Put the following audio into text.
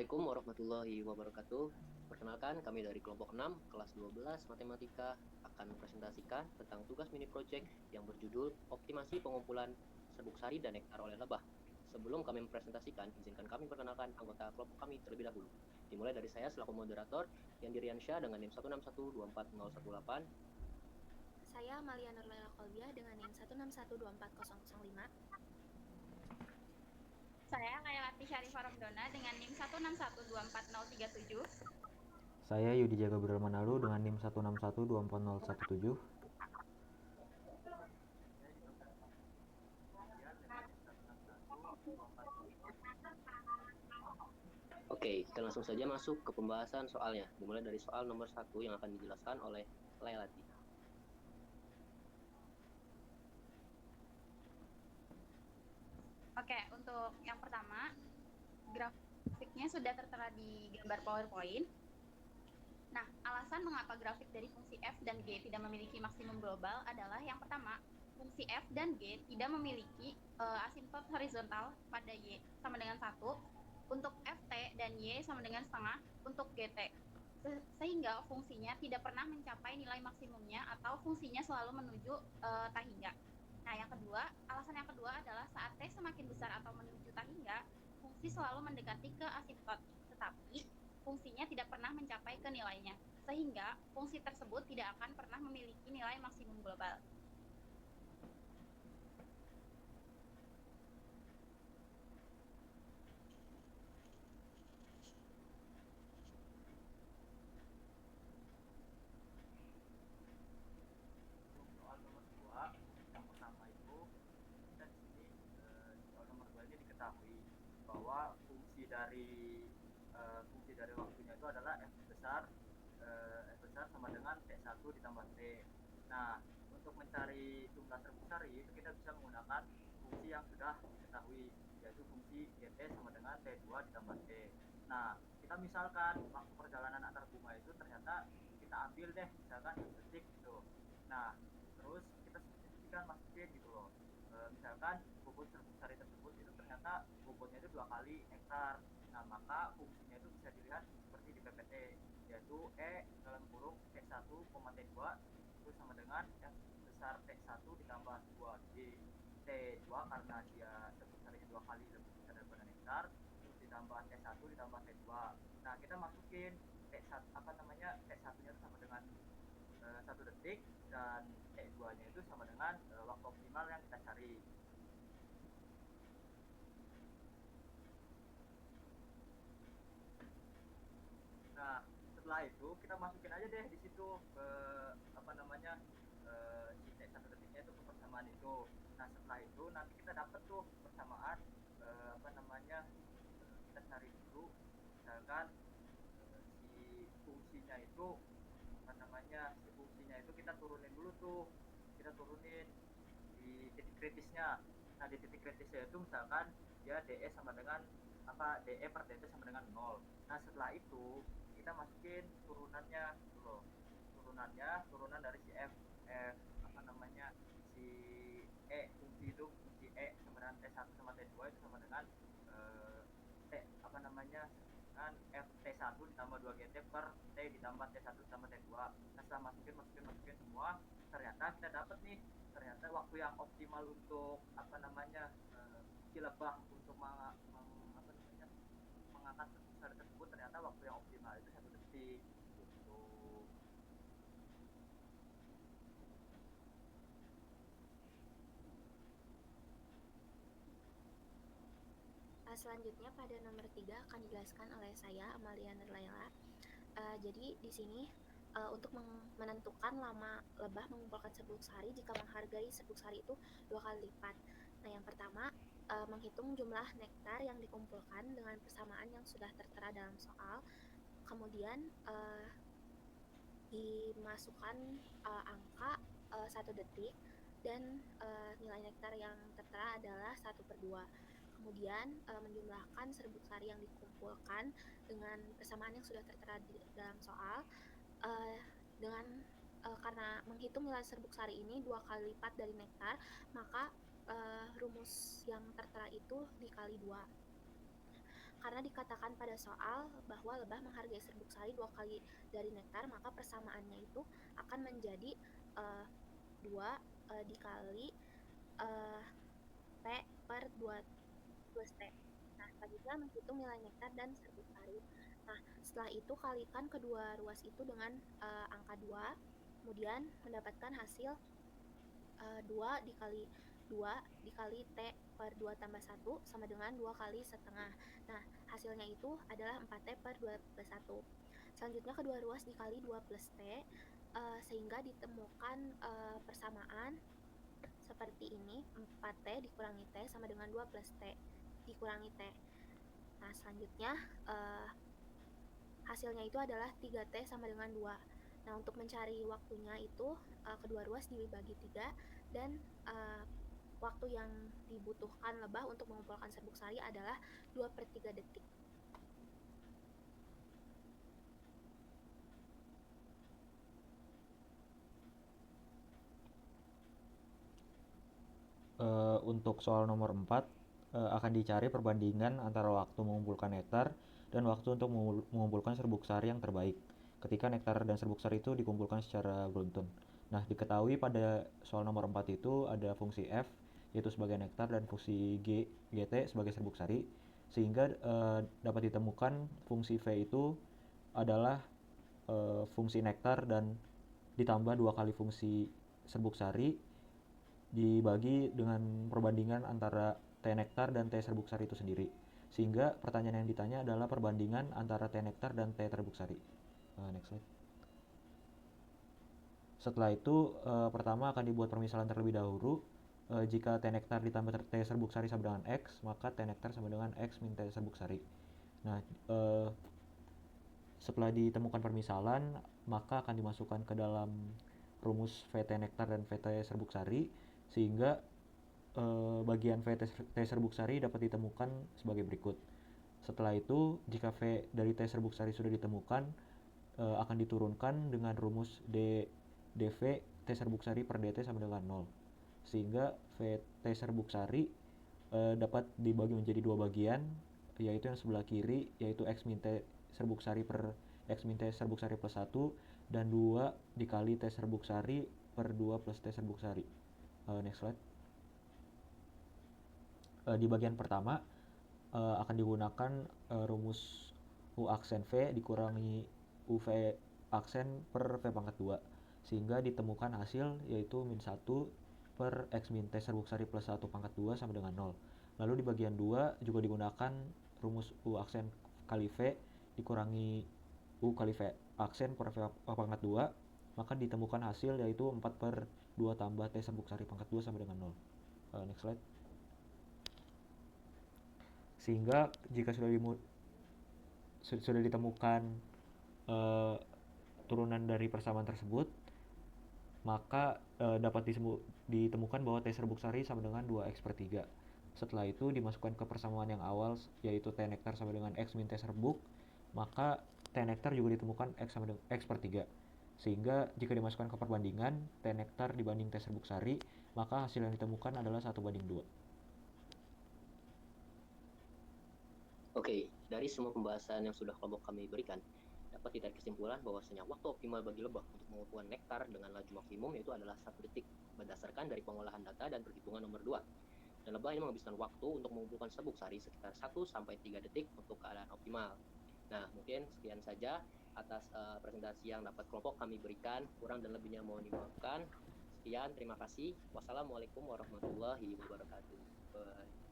Assalamualaikum warahmatullahi wabarakatuh. Perkenalkan, kami dari kelompok 6, kelas 12 Matematika akan mempresentasikan tentang tugas mini project yang berjudul Optimasi Pengumpulan Serbuk Sari dan Nektar oleh Lebah. Sebelum kami mempresentasikan, izinkan kami perkenalkan anggota kelompok kami terlebih dahulu. Dimulai dari saya selaku moderator, Yandi Riansyah dengan NIM 161241018. Saya Malia Nurlela Kolbia dengan NIM 161240005. Saya Lailati Syarifah Ramdona dengan NIM 161240037. Saya Yudi Jaga Manalu dengan NIM 161240117. Oke, kita langsung saja masuk ke pembahasan soalnya. Dimulai dari soal nomor 1 yang akan dijelaskan oleh Lailati. Oke, untuk yang pertama, grafiknya sudah tertera di gambar PowerPoint. Nah, alasan mengapa grafik dari fungsi f dan g tidak memiliki maksimum global adalah yang pertama, fungsi f dan g tidak memiliki asimtot horizontal pada y sama dengan 1, untuk ft dan y sama dengan setengah untuk gt. Sehingga fungsinya tidak pernah mencapai nilai maksimumnya atau fungsinya selalu menuju tak hingga. Nah, alasan yang kedua adalah saat T semakin besar atau menuju tak hingga, fungsi selalu mendekati ke asimtot, tetapi fungsinya tidak pernah mencapai ke nilainya, sehingga fungsi tersebut tidak akan pernah memiliki nilai maksimum global. Soal nomor 2 yang pertama itu kita di sini soal nomor 2 ini diketahui bahwa fungsi dari waktunya itu adalah f besar sama dengan t1 ditambah t. Nah, untuk mencari jumlah serbuk sari itu kita bisa menggunakan fungsi yang sudah diketahui, yaitu fungsi gt sama dengan t2 ditambah t. Nah, kita misalkan waktu perjalanan antar bunga itu ternyata kita ambil deh misalkan detik gitu. Nah, terus kita spesifikasikan masukin gitu loh. Misalkan bobot serbuk sari tersebut itu ternyata bobotnya itu 2 kali hektar. Nah, maka fungsinya itu bisa dilihat seperti di PPT, yaitu E dalam kurung T1, T2 itu sama dengan F besar T1 ditambah 2G T2 karena dia serbuk sarinya 2 kali lebih besar daripada hektar, terus ditambah T1 ditambah T2. Nah, kita masukin T1-nya itu sama dengan 1 detik dan T2-nya itu sama dengan waktu optimal yang kita cari. Nah, setelah itu kita masukin aja deh di situ ke si T1 detiknya itu ke persamaan itu. Nah, setelah itu nanti kita dapat tuh persamaan kita cari dulu misalkan si fungsinya itu kita turunin dulu tuh, kita turunin di titik kritisnya. Nah, di titik kritisnya itu misalkan dia DE sama dengan DE per DT sama dengan 0. Nah, setelah itu kita masukin turunannya dulu, turunan dari si si fungsi E sama dengan T1 sama T2 itu sama dengan dengan Ft1 ditambah 2GT per T ditambah T1 ditambah T2. Nah, setelah masukin semua, ternyata kita dapat nih, ternyata waktu yang optimal untuk si lebah untuk mengangkat serbuk sari tersebut, ternyata waktu yang optimal itu 1 detik gitu. Selanjutnya pada nomor 3 akan dijelaskan oleh saya Amalia Nurlela. Jadi di sini untuk menentukan lama lebah mengumpulkan serbuk sari jika menghargai serbuk sari itu 2 kali lipat. Nah, yang pertama, menghitung jumlah nektar yang dikumpulkan dengan persamaan yang sudah tertera dalam soal. Kemudian dimasukkan angka 1 detik dan nilai nektar yang tertera adalah 1/2. Kemudian menjumlahkan serbuk sari yang dikumpulkan dengan persamaan yang sudah tertera di dalam soal. Karena menghitung nilai serbuk sari ini 2 kali lipat dari nektar, maka rumus yang tertera itu dikali 2. karena dikatakan pada soal bahwa lebah menghargai serbuk sari 2 kali dari nektar, maka persamaannya itu akan menjadi 2 dikali T per 2 plus T. Nah, selanjutnya menghitung nilai nektar dan serbuk sari. Nah, setelah itu kalikan kedua ruas itu dengan angka 2, kemudian mendapatkan hasil 2 dikali 2 dikali T per 2 tambah 1 sama dengan 2 kali setengah. Nah, hasilnya itu adalah 4T per 2 plus 1. Selanjutnya kedua ruas dikali 2 plus T, sehingga ditemukan persamaan seperti ini, 4T dikurangi T sama dengan 2 plus T dikurangi T. Nah, selanjutnya hasilnya itu adalah 3T sama dengan 2. Nah, untuk mencari waktunya itu kedua ruas dibagi 3 dan waktu yang dibutuhkan lebah untuk mengumpulkan serbuk sari adalah 2/3 detik. Untuk soal nomor 4 akan dicari perbandingan antara waktu mengumpulkan nektar dan waktu untuk mengumpulkan serbuk sari yang terbaik ketika nektar dan serbuk sari itu dikumpulkan secara beruntun. Nah, diketahui pada soal nomor 4 itu ada fungsi F yaitu sebagai nektar dan fungsi GT sebagai serbuk sari, sehingga dapat ditemukan fungsi V itu adalah fungsi nektar dan ditambah 2 kali fungsi serbuk sari dibagi dengan perbandingan antara T nektar dan T serbuk sari itu sendiri. Sehingga pertanyaan yang ditanya adalah perbandingan antara T nektar dan T serbuk sari. Next slide. Setelah itu pertama akan dibuat permisalan terlebih dahulu. Jika T nektar ditambah T serbuk sari sama dengan X, maka T nektar sama dengan X min T serbuk sari. Nah, setelah ditemukan permisalan, maka akan dimasukkan ke dalam rumus VT nektar dan VT serbuk sari, sehingga bagian VT serbuk sari dapat ditemukan sebagai berikut. Setelah itu, jika V dari T serbuk sari sudah ditemukan, akan diturunkan dengan rumus dV T serbuk sari per dt sama dengan 0. Sehingga VT serbuk sari dapat dibagi menjadi 2 bagian, yaitu yang sebelah kiri yaitu X min T serbuk sari per X min T serbuk sari plus 1 dan 2 dikali T serbuk sari per 2 plus T serbuk sari. Next slide. Di bagian pertama akan digunakan rumus U aksen V dikurangi UV aksen per V pangkat 2, sehingga ditemukan hasil yaitu min 1 per X min T serbuk sari plus 1 pangkat 2 sama dengan 0. Lalu di bagian 2 juga digunakan rumus U aksen kali V dikurangi U kali V aksen per V pangkat 2, maka ditemukan hasil yaitu 4 per 2 tambah T serbuk sari pangkat 2 sama dengan 0. Next slide. Sehingga jika sudah ditemukan turunan dari persamaan tersebut, maka dapat ditemukan bahwa T serbuk sari sama dengan 2X per 3. Setelah itu dimasukkan ke persamaan yang awal yaitu T nektar sama dengan X min T serbuk, maka T nektar juga ditemukan X sama dengan X per 3. Sehingga jika dimasukkan ke perbandingan T nektar dibanding T serbuk sari, maka hasil yang ditemukan adalah 1:2. Oke, dari semua pembahasan yang sudah kelompok kami berikan, dapat ditarik kesimpulan bahwasanya waktu optimal bagi lebah untuk mengumpulkan nektar dengan laju maksimum yaitu adalah 1 detik berdasarkan dari pengolahan data dan perhitungan nomor 2. Dan lebah ini menghabiskan waktu untuk mengumpulkan serbuk sari sekitar 1-3 detik untuk keadaan optimal. Nah, mungkin sekian saja atas presentasi yang dapat kelompok kami berikan. Kurang dan lebihnya mohon dimaafkan. Sekian, terima kasih. Wassalamualaikum warahmatullahi wabarakatuh. Bye.